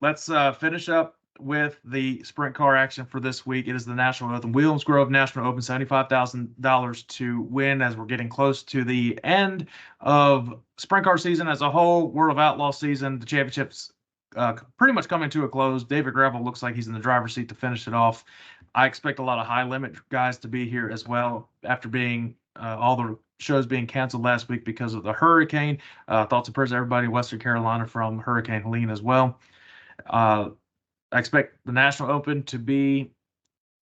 let's finish up with the sprint car action for this week. It is the National Open, Williams Grove National Open, $75,000 to win as we're getting close to the end of sprint car season as a whole. World of Outlaw season, the championships pretty much coming to a close. David Gravel looks like he's in the driver's seat to finish it off. I expect a lot of high limit guys to be here as well after being all the shows being canceled last week because of the hurricane. Thoughts and prayers to everybody in Western Carolina from Hurricane Helene as well. I expect the National Open to be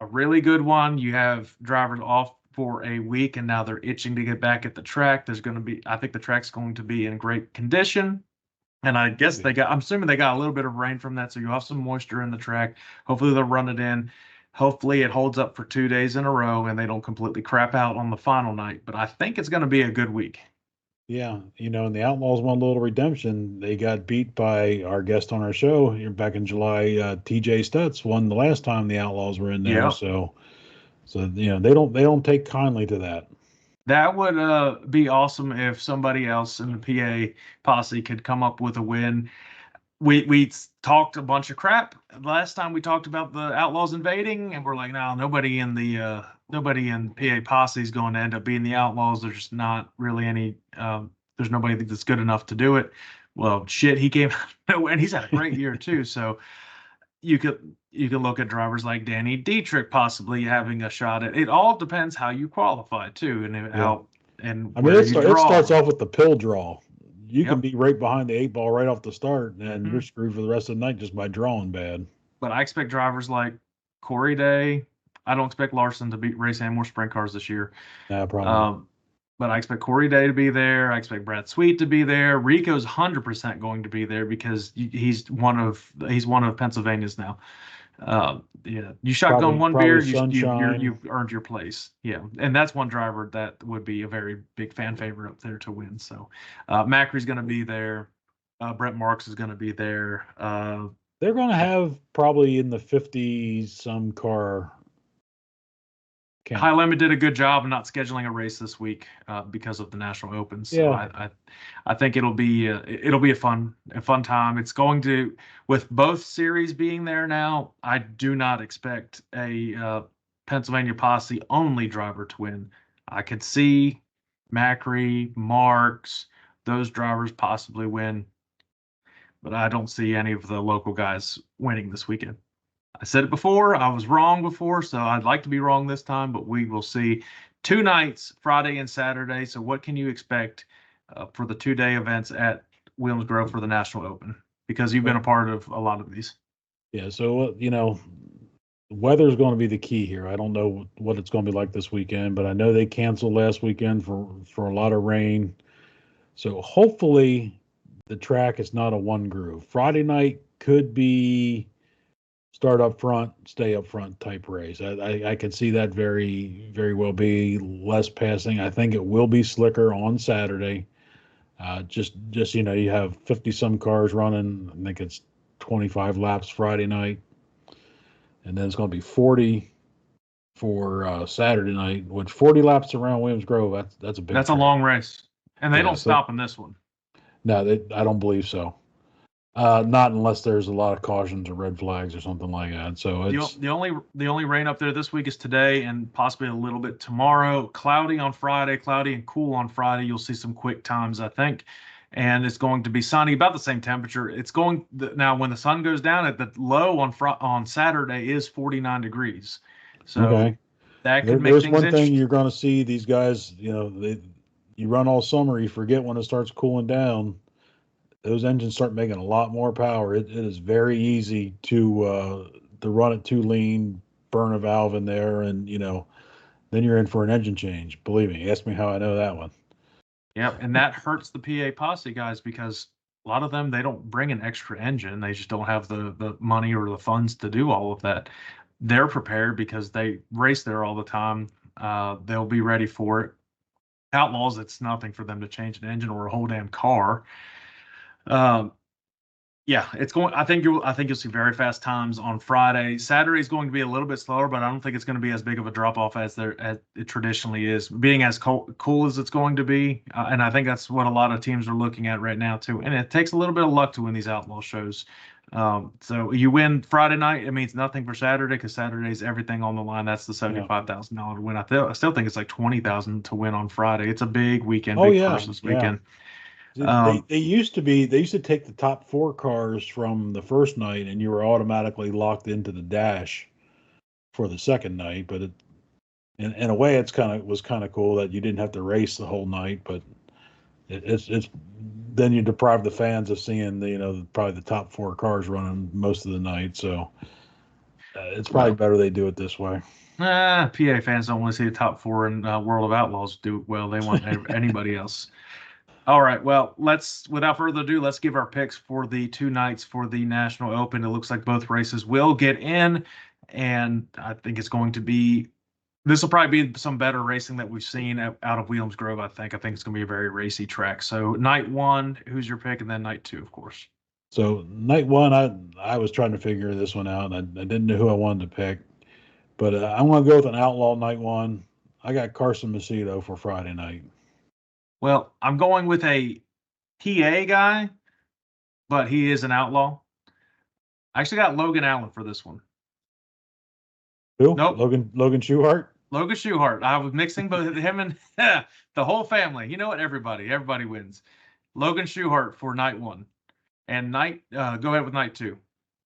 a really good one. You have drivers off for a week, and now they're itching to get back at the track. I think the track's going to be in great condition. And I guess I'm assuming they got a little bit of rain from that, so you have some moisture in the track. Hopefully they'll run it in. Hopefully it holds up for 2 days in a row and they don't completely crap out on the final night. But I think it's going to be a good week. Yeah, and the Outlaws won a little redemption. They got beat by our guest on our show here back in July. TJ Stutz won the last time the Outlaws were in there. Yeah. So they don't take kindly to that. That would be awesome if somebody else in the PA posse could come up with a win. We talked a bunch of crap last time we talked about the Outlaws invading, and we're like, no, nobody in PA posse is going to end up being the Outlaws. There's not really any. There's nobody that's good enough to do it. Well, shit, he came and he's had a great year too. So you can look at drivers like Danny Dietrich possibly having a shot at it. All depends how you qualify too, and how and I mean, it starts off with the pill draw. You can be right behind the 8 ball right off the start, and you're screwed for the rest of the night just by drawing bad. But I expect drivers like Corey Day. I don't expect Larson to race any more sprint cars this year. Yeah, probably. But I expect Corey Day to be there. I expect Brad Sweet to be there. Rico's 100% going to be there because he's one of Pennsylvania's now. You shotgun one beer, you've earned your place. Yeah, and that's one driver that would be a very big fan favorite up there to win. So Macri's going to be there. Brent Marks is going to be there. They're going to have probably in the 50-some car. High Limit did a good job of not scheduling a race this week because of the National Open. So I think it'll be a fun time. It's going to, with both series being there now, I do not expect a Pennsylvania posse only driver to win. I could see Macri, Marks, those drivers possibly win, but I don't see any of the local guys winning this weekend. I said it before. I was wrong before, so I'd like to be wrong this time, but we will see. 2 nights, Friday and Saturday. So what can you expect for the 2-day events at Williams Grove for the National Open? Because you've been a part of a lot of these. Yeah, so, weather is going to be the key here. I don't know what it's going to be like this weekend, but I know they canceled last weekend for a lot of rain. So hopefully the track is not a one groove. Friday night could be start up front, stay up front type race. I can see that very, very well be less passing. I think it will be slicker on Saturday. Just you have 50-some cars running. I think it's 25 laps Friday night, and then it's going to be 40 for Saturday night. Which 40 laps around Williams Grove, that's a big. That's track. A long race, and they don't stop in this one. No, I don't believe so. Not unless there's a lot of cautions or red flags or something like that. So it's the only rain up there this week is today and possibly a little bit tomorrow. Cloudy on Friday, cloudy and cool on Friday. You'll see some quick times, I think, and it's going to be sunny, about the same temperature. It's going now when the sun goes down at the low on Saturday is 49 degrees. So that could make things interesting. There's one thing you're going to see these guys. You run all summer, you forget when it starts cooling down. Those engines start making a lot more power. It is very easy to run it too lean, burn a valve in there, and then you're in for an engine change. Believe me, ask me how I know that one. Yep, and that hurts the PA posse guys because a lot of them, they don't bring an extra engine. They just don't have the money or the funds to do all of that. They're prepared because they race there all the time. They'll be ready for it. Outlaws, it's nothing for them to change an engine or a whole damn car. It's going. I think you'll see very fast times on Friday. Saturday is going to be a little bit slower, but I don't think it's going to be as big of a drop off as it traditionally is, being as cool as it's going to be. And I think that's what a lot of teams are looking at right now too. And it takes a little bit of luck to win these outlaw shows. So you win Friday night, it means nothing for Saturday because Saturday's everything on the line. That's the $75,000 win. I still think it's like 20,000 to win on Friday. It's a big weekend, Oh big yeah, purse this yeah. weekend. They used to take the top four cars from the first night, and you were automatically locked into the dash for the second night. But in a way, was kind of cool that you didn't have to race the whole night. But it's then you deprive the fans of seeing probably the top four cars running most of the night. So it's probably better they do it this way. PA fans don't want to see the top four in World of Outlaws do well. They want anybody else. All right. Well, without further ado, let's give our picks for the 2 nights for the National Open. It looks like both races will get in, and I think this will probably be some better racing that we've seen out of Williams Grove. I think it's going to be a very racy track. So night 1, who's your pick, and then night 2, of course. So night 1, I was trying to figure this one out, and I didn't know who I wanted to pick, but I'm going to go with an outlaw night 1. I got Carson Macedo for Friday night. Well, I'm going with a PA guy, but he is an outlaw. I actually got Logan Allen for this one. Who? Nope. Logan Schuchart? Logan Schuchart. I was mixing both him and the whole family. You know what? Everybody wins. Logan Schuchart for night 1. And go ahead with night 2.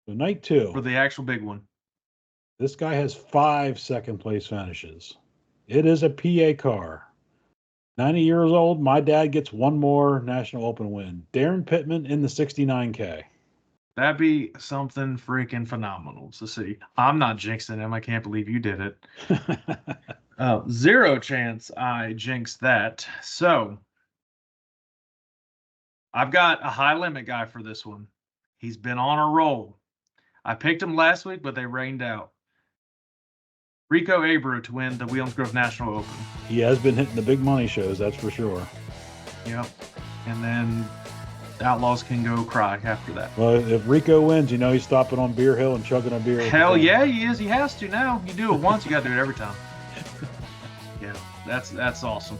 So night 2. For the actual big one. This guy has 5 second place finishes. It is a PA car. 90 years old. My dad gets one more National Open win. Darren Pittman in the 69K. That'd be something freaking phenomenal to see. I'm not jinxing him. I can't believe you did it. 0 chance I jinxed that. So I've got a high limit guy for this one. He's been on a roll. I picked him last week, but they rained out. Rico Abreu to win the Williams Grove National Open. He has been hitting the big money shows, that's for sure. Yep. And then Outlaws can go cry after that. Well, if Rico wins, he's stopping on Beer Hill and chugging a beer. Hell yeah, he is. He has to now. You do it once, you got to do it every time. Yeah, that's awesome.